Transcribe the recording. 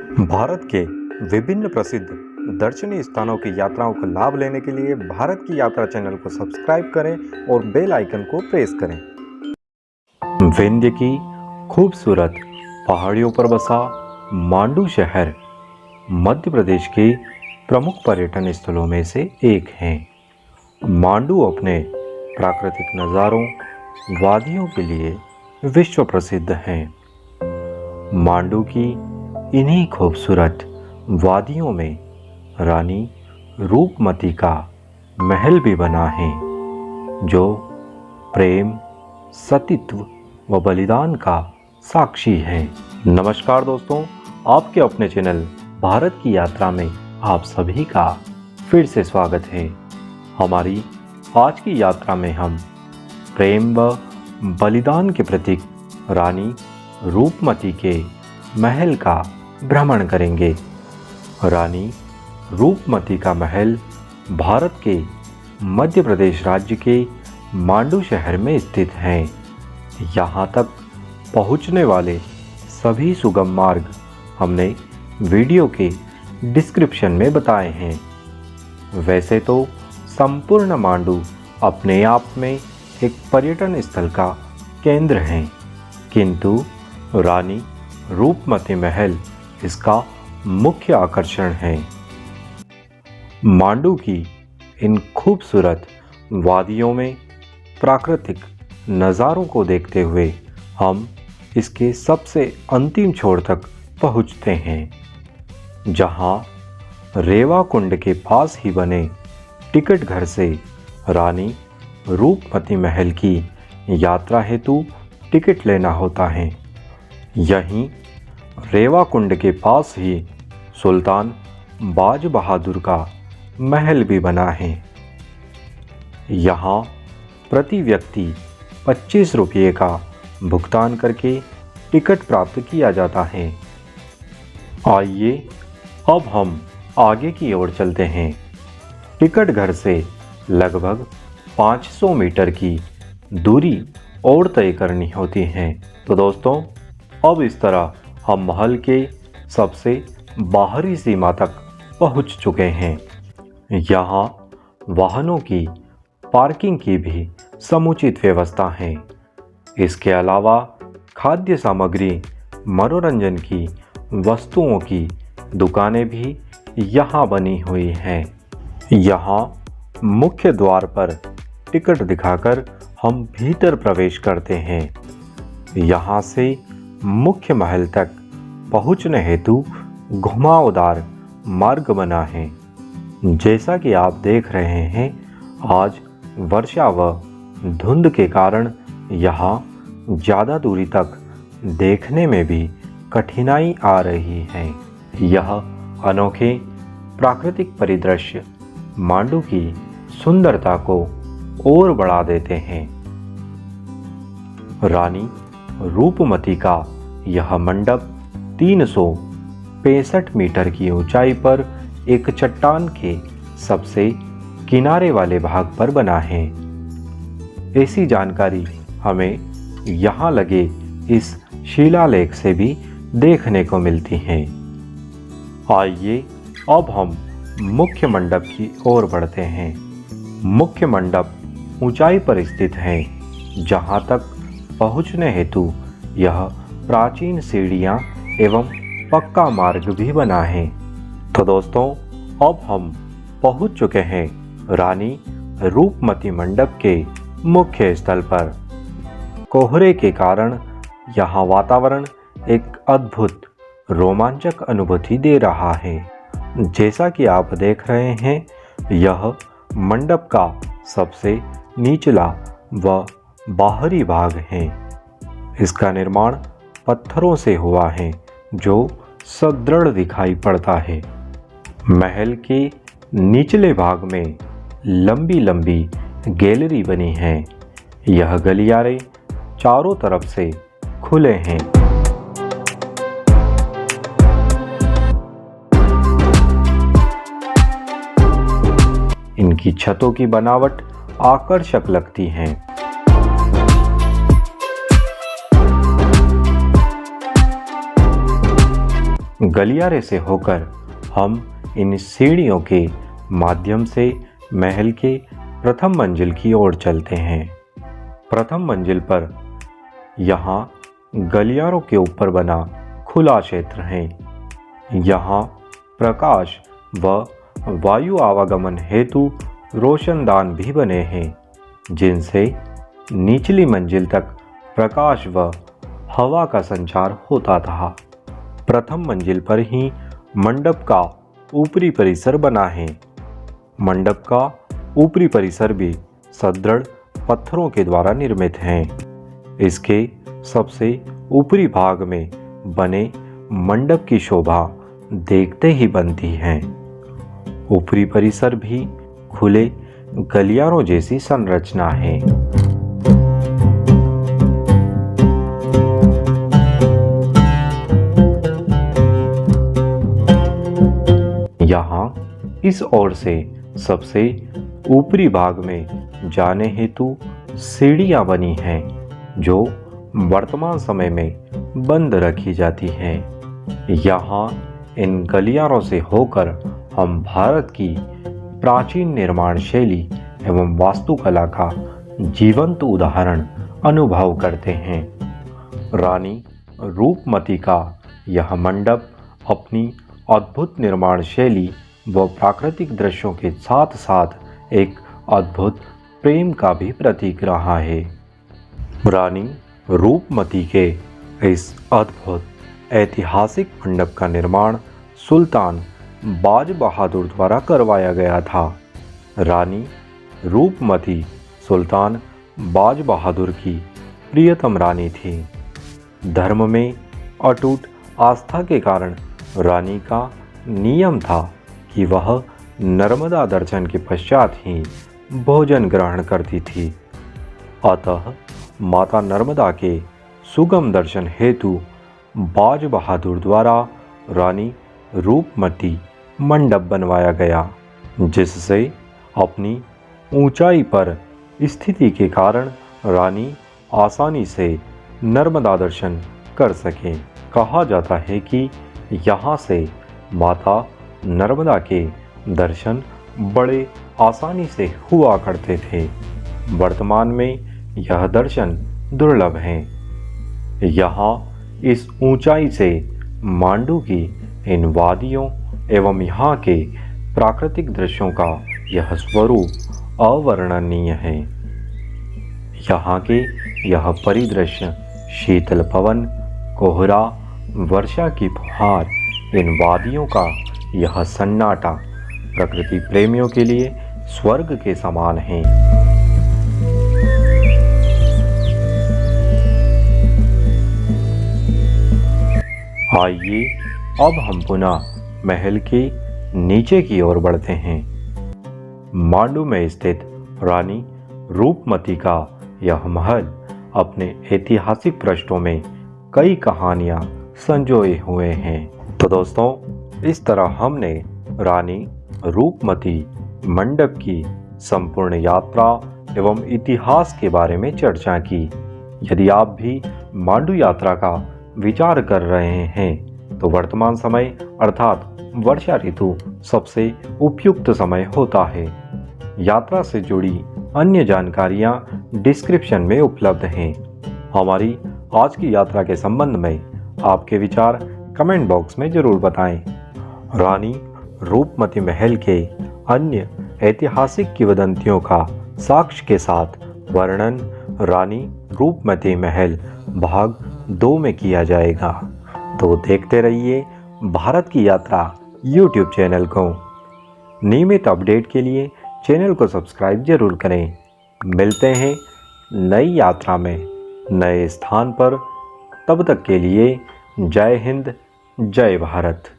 भारत के विभिन्न प्रसिद्ध दर्शनीय स्थानों की यात्राओं का लाभ लेने के लिए भारत की यात्रा चैनल को सब्सक्राइब करें और बेल आइकन को प्रेस करें। विंध्य की खूबसूरत पहाड़ियों पर बसा मांडू शहर मध्य प्रदेश के प्रमुख पर्यटन स्थलों में से एक है। मांडू अपने प्राकृतिक नज़ारों, वादियों के लिए विश्व प्रसिद्ध है। मांडू की इन्हीं खूबसूरत वादियों में रानी रूपमती का महल भी बना है, जो प्रेम, सतीत्व व बलिदान का साक्षी है। नमस्कार दोस्तों, आपके अपने चैनल भारत की यात्रा में आप सभी का फिर से स्वागत है। हमारी आज की यात्रा में हम प्रेम व बलिदान के प्रतीक रानी रूपमती के महल का भ्रमण करेंगे। रानी रूपमती का महल भारत के मध्य प्रदेश राज्य के मांडू शहर में स्थित है। यहाँ तक पहुँचने वाले सभी सुगम मार्ग हमने वीडियो के डिस्क्रिप्शन में बताए हैं। वैसे तो संपूर्ण मांडू अपने आप में एक पर्यटन स्थल का केंद्र है, किंतु रानी रूपमती महल इसका मुख्य आकर्षण है। मांडू की इन खूबसूरत वादियों में प्राकृतिक नज़ारों को देखते हुए हम इसके सबसे अंतिम छोर तक पहुंचते हैं, जहां रेवा कुंड के पास ही बने टिकट घर से रानी रूपमती महल की यात्रा हेतु टिकट लेना होता है। यहीं रेवा कुंड के पास ही सुल्तान बाज बहादुर का महल भी बना है। यहाँ प्रति व्यक्ति 25 रुपये का भुगतान करके टिकट प्राप्त किया जाता है। आइए अब हम आगे की ओर चलते हैं। टिकट घर से लगभग 500 मीटर की दूरी और तय करनी होती है। तो दोस्तों, अब इस तरह हम महल के सबसे बाहरी सीमा तक पहुंच चुके हैं। यहाँ वाहनों की पार्किंग की भी समुचित व्यवस्था है। इसके अलावा खाद्य सामग्री, मनोरंजन की वस्तुओं की दुकानें भी यहाँ बनी हुई हैं। यहाँ मुख्य द्वार पर टिकट दिखाकर हम भीतर प्रवेश करते हैं। यहाँ से मुख्य महल तक पहुँचने हेतु घुमावदार मार्ग बना है। जैसा कि आप देख रहे हैं, आज वर्षा व धुंध के कारण यहाँ ज़्यादा दूरी तक देखने में भी कठिनाई आ रही है। यह अनोखे प्राकृतिक परिदृश्य मांडू की सुंदरता को और बढ़ा देते हैं। रानी रूपमती का यह मंडप 365 मीटर की ऊंचाई पर एक चट्टान के सबसे किनारे वाले भाग पर बना है। ऐसी जानकारी हमें यहाँ लगे इस शिलालेख से भी देखने को मिलती है। आइए अब हम मुख्य मंडप की ओर बढ़ते हैं। मुख्य मंडप ऊंचाई पर स्थित है, जहाँ तक पहुँचने हेतु यह प्राचीन सीढ़ियाँ एवं पक्का मार्ग भी बना है। तो दोस्तों, अब हम पहुँच चुके हैं रानी रूपमती मंडप के मुख्य स्थल पर। कोहरे के कारण यहाँ वातावरण एक अद्भुत रोमांचक अनुभूति दे रहा है। जैसा कि आप देख रहे हैं, यह मंडप का सबसे निचला व बाहरी भाग है। इसका निर्माण पत्थरों से हुआ है, जो सुदृढ़ दिखाई पड़ता है। महल के निचले भाग में लंबी लंबी गैलरी बनी है। यह गलियारे चारों तरफ से खुले हैं। इनकी छतों की बनावट आकर्षक लगती है। गलियारे से होकर हम इन सीढ़ियों के माध्यम से महल के प्रथम मंजिल की ओर चलते हैं। प्रथम मंजिल पर यहाँ गलियारों के ऊपर बना खुला क्षेत्र है। यहाँ प्रकाश व वायु आवागमन हेतु रोशनदान भी बने हैं, जिनसे निचली मंजिल तक प्रकाश व हवा का संचार होता था। प्रथम मंजिल पर ही मंडप का ऊपरी परिसर बना है। मंडप का ऊपरी परिसर भी सुदृढ़ पत्थरों के द्वारा निर्मित है। इसके सबसे ऊपरी भाग में बने मंडप की शोभा देखते ही बनती है। ऊपरी परिसर भी खुले गलियारों जैसी संरचना है। यहाँ इस ओर से सबसे ऊपरी भाग में जाने हेतु सीढ़ियाँ बनी हैं, जो वर्तमान समय में बंद रखी जाती हैं। यहाँ इन गलियारों से होकर हम भारत की प्राचीन निर्माण शैली एवं वास्तुकला का जीवंत उदाहरण अनुभव करते हैं। रानी रूपमती का यह मंडप अपनी अद्भुत निर्माण शैली व प्राकृतिक दृश्यों के साथ साथ एक अद्भुत प्रेम का भी प्रतीक रहा है। रानी रूपमती के इस अद्भुत ऐतिहासिक मंडप का निर्माण सुल्तान बाज बहादुर द्वारा करवाया गया था। रानी रूपमती सुल्तान बाज बहादुर की प्रियतम रानी थी। धर्म में अटूट आस्था के कारण रानी का नियम था कि वह नर्मदा दर्शन के पश्चात ही भोजन ग्रहण करती थी। अतः माता नर्मदा के सुगम दर्शन हेतु बाज बहादुर द्वारा रानी रूपमती मंडप बनवाया गया, जिससे अपनी ऊंचाई पर स्थिति के कारण रानी आसानी से नर्मदा दर्शन कर सकें। कहा जाता है कि यहाँ से माता नर्मदा के दर्शन बड़े आसानी से हुआ करते थे। वर्तमान में यह दर्शन दुर्लभ हैं। यहाँ इस ऊंचाई से मांडू की इन वादियों एवं यहाँ के प्राकृतिक दृश्यों का यह स्वरूप अवर्णनीय है। यहाँ के यह परिदृश्य, शीतल पवन, कोहरा, वर्षा की फुहार, इन वादियों का यह सन्नाटा प्रकृति प्रेमियों के लिए स्वर्ग के समान है। आइए अब हम पुनः महल के नीचे की ओर बढ़ते हैं। मांडू में स्थित रानी रूपमती का यह महल अपने ऐतिहासिक पृष्ठों में कई कहानियां संजोए हुए हैं। तो दोस्तों, इस तरह हमने रानी रूपमती मंडप की संपूर्ण यात्रा एवं इतिहास के बारे में चर्चा की। यदि आप भी मांडू यात्रा का विचार कर रहे हैं तो वर्तमान समय अर्थात वर्षा ऋतु सबसे उपयुक्त समय होता है। यात्रा से जुड़ी अन्य जानकारियां डिस्क्रिप्शन में उपलब्ध हैं। हमारी आज की यात्रा के संबंध में आपके विचार कमेंट बॉक्स में जरूर बताएं। रानी रूपमती महल के अन्य ऐतिहासिक किंवदंतियों का साक्ष्य के साथ वर्णन रानी रूपमती महल भाग 2 में किया जाएगा। तो देखते रहिए भारत की यात्रा YouTube चैनल को। नियमित अपडेट के लिए चैनल को सब्सक्राइब जरूर करें। मिलते हैं नई यात्रा में नए स्थान पर। तब तक के लिए जय हिंद, जय भारत।